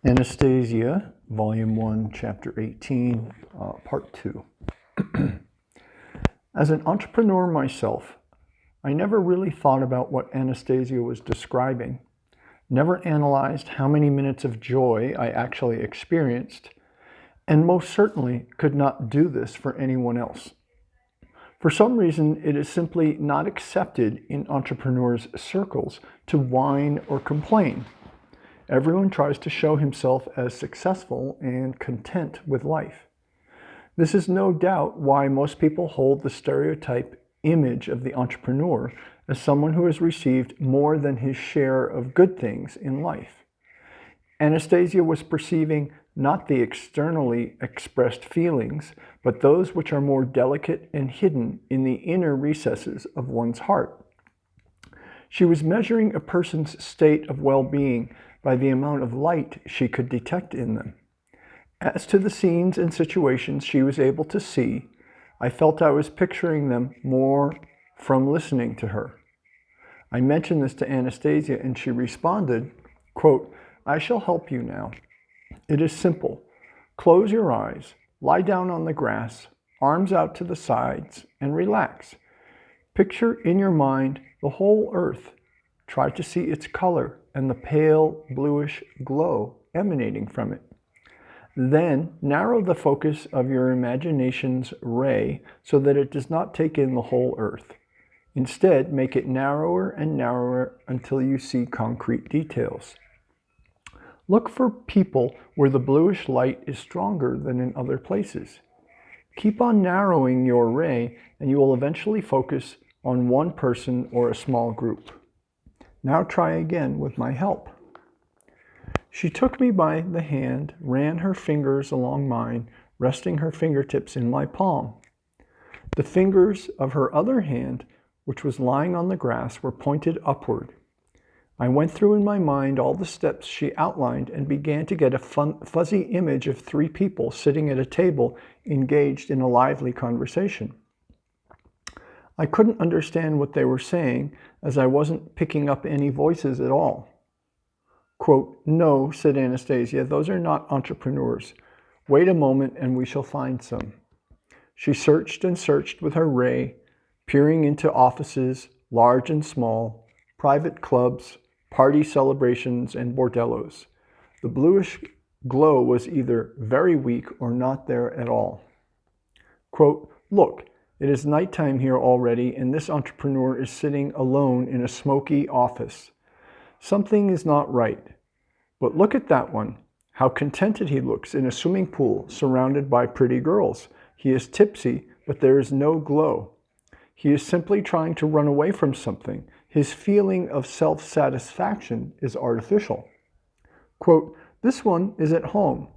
Anastasia, Volume 1, Chapter 18, Part 2. As an entrepreneur myself, I never really thought about what Anastasia was describing, never analyzed how many minutes of joy I actually experienced, and most certainly could not do this for anyone else. For some reason, it is simply not accepted in entrepreneurs' circles to whine or complain. Everyone tries to show himself as successful and content with life. This is no doubt why most people hold the stereotype image of the entrepreneur as someone who has received more than his share of good things in life. Anastasia was perceiving not the externally expressed feelings, but those which are more delicate and hidden in the inner recesses of one's heart. She was measuring a person's state of well-being by the amount of light she could detect in them. As to the scenes and situations she was able to see, I felt I was picturing them more from listening to her. I mentioned this to Anastasia and she responded, quote, "I shall help you now. It is simple. Close your eyes, lie down on the grass, arms out to the sides, and relax. Picture in your mind the whole earth. Try to see its color and the pale bluish glow emanating from it. Then narrow the focus of your imagination's ray so that it does not take in the whole earth. Instead, make it narrower and narrower until you see concrete details. Look for people where the bluish light is stronger than in other places. Keep on narrowing your ray and you will eventually focus on one person or a small group. Now try again with my help." She took me by the hand, ran her fingers along mine, resting her fingertips in my palm. The fingers of her other hand, which was lying on the grass, were pointed upward. I went through in my mind all the steps she outlined and began to get a fuzzy image of three people sitting at a table engaged in a lively conversation. I couldn't understand what they were saying as I wasn't picking up any voices at all. Quote, "No," said Anastasia, "those are not entrepreneurs. Wait a moment and we shall find some." She searched and searched with her ray, peering into offices, large and small, private clubs, party celebrations, and bordellos. The bluish glow was either very weak or not there at all. Quote, "Look, it is nighttime here already, and this entrepreneur is sitting alone in a smoky office. Something is not right. But look at that one. How contented he looks in a swimming pool surrounded by pretty girls. He is tipsy, but there is no glow. He is simply trying to run away from something. His feeling of self-satisfaction is artificial." Quote, "This one is at home.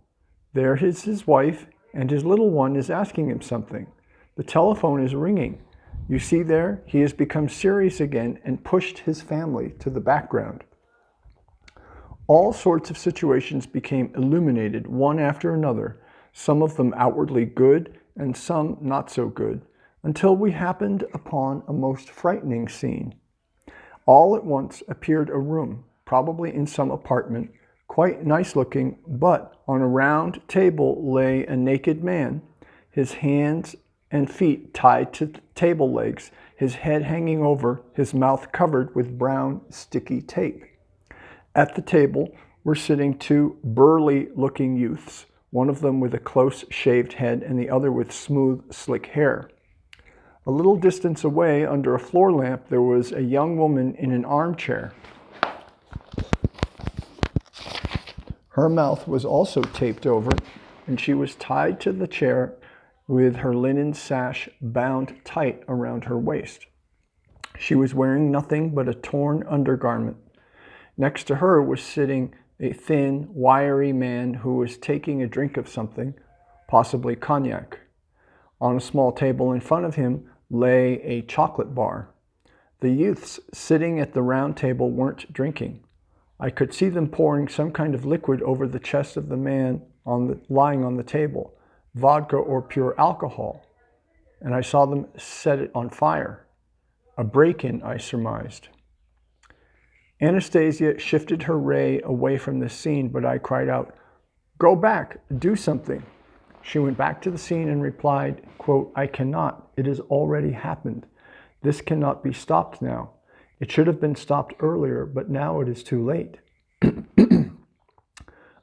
There is his wife, and his little one is asking him something. The telephone is ringing. You see there, he has become serious again and pushed his family to the background." All sorts of situations became illuminated one after another, some of them outwardly good and some not so good, until we happened upon a most frightening scene. All at once appeared a room, probably in some apartment, quite nice looking, but on a round table lay a naked man, his hands and feet tied to table legs, his head hanging over, his mouth covered with brown, sticky tape. At the table were sitting two burly-looking youths, one of them with a close-shaved head and the other with smooth, slick hair. A little distance away, under a floor lamp, there was a young woman in an armchair. Her mouth was also taped over, and she was tied to the chair with her linen sash bound tight around her waist. She was wearing nothing but a torn undergarment. Next to her was sitting a thin, wiry man who was taking a drink of something, possibly cognac. On a small table in front of him lay a chocolate bar. The youths sitting at the round table weren't drinking. I could see them pouring some kind of liquid over the chest of the man lying on the table, vodka or pure alcohol, and I saw them set it on fire. A break-in, I surmised. Anastasia shifted her ray away from the scene, but I cried out, "Go back, do something." She went back to the scene and replied, quote, "I cannot. It has already happened. This cannot be stopped now. It should have been stopped earlier, but now it is too late."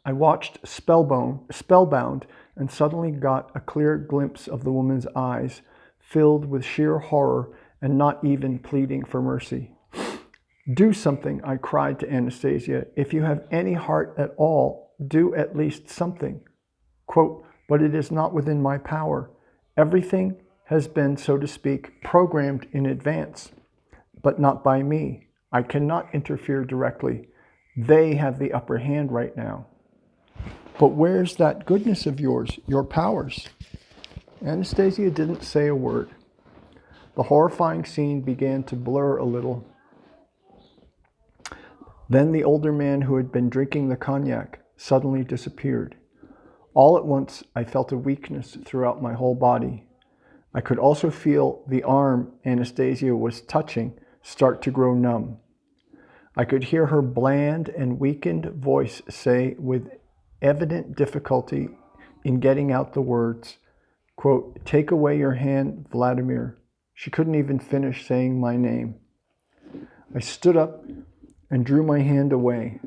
I watched spellbound, and suddenly got a clear glimpse of the woman's eyes, filled with sheer horror and not even pleading for mercy. "Do something," I cried to Anastasia. "If you have any heart at all, do at least something." Quote, "But it is not within my power. Everything has been, so to speak, programmed in advance, but not by me. I cannot interfere directly. They have the upper hand right now." "But where's that goodness of yours, your powers?" Anastasia didn't say a word. The horrifying scene began to blur a little. Then the older man who had been drinking the cognac suddenly disappeared. All at once, I felt a weakness throughout my whole body. I could also feel the arm Anastasia was touching start to grow numb. I could hear her bland and weakened voice say with evident difficulty in getting out the words, quote, "Take away your hand, Vladimir." She couldn't even finish saying my name. I stood up and drew my hand away.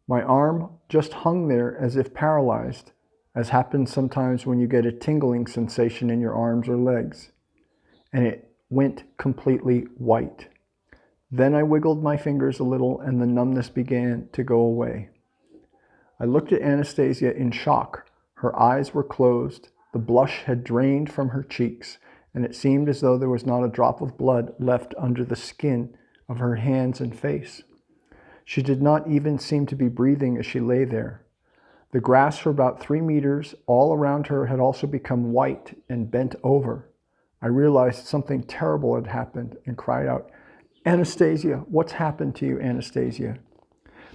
My arm just hung there as if paralyzed, as happens sometimes when you get a tingling sensation in your arms or legs, and it went completely white. Then I wiggled my fingers a little and the numbness began to go away. I looked at Anastasia in shock. Her eyes were closed, the blush had drained from her cheeks, and it seemed as though there was not a drop of blood left under the skin of her hands and face. She did not even seem to be breathing as she lay there. The grass for about 3 meters all around her had also become white and bent over. I realized something terrible had happened and cried out, "Anastasia, what's happened to you, Anastasia?"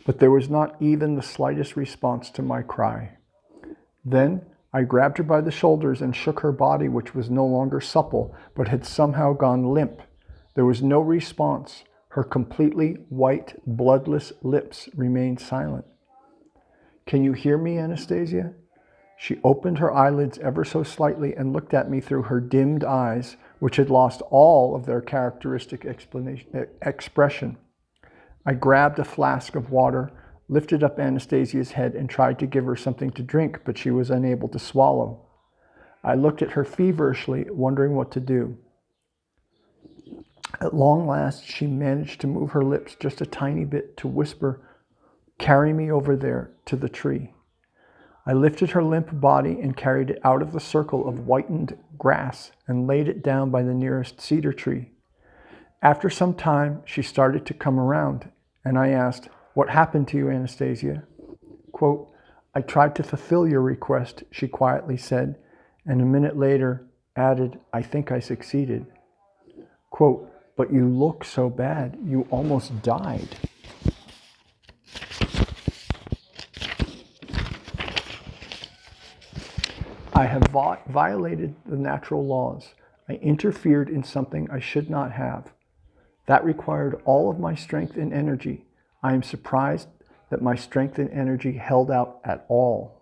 But there was not even the slightest response to my cry. Then I grabbed her by the shoulders and shook her body, which was no longer supple, but had somehow gone limp. There was no response. Her completely white, bloodless lips remained silent. "Can you hear me, Anastasia?" She opened her eyelids ever so slightly and looked at me through her dimmed eyes, which had lost all of their characteristic expression. I grabbed a flask of water, lifted up Anastasia's head, and tried to give her something to drink, but she was unable to swallow. I looked at her feverishly, wondering what to do. At long last, she managed to move her lips just a tiny bit to whisper, "Carry me over there to the tree." I lifted her limp body and carried it out of the circle of whitened grass and laid it down by the nearest cedar tree. After some time, she started to come around, and I asked, "What happened to you, Anastasia?" Quote, "I tried to fulfill your request," she quietly said, and a minute later added, "I think I succeeded." Quote, "But you look so bad, you almost died." I have violated the natural laws. I interfered in something I should not have. That required all of my strength and energy. I am surprised that my strength and energy held out at all.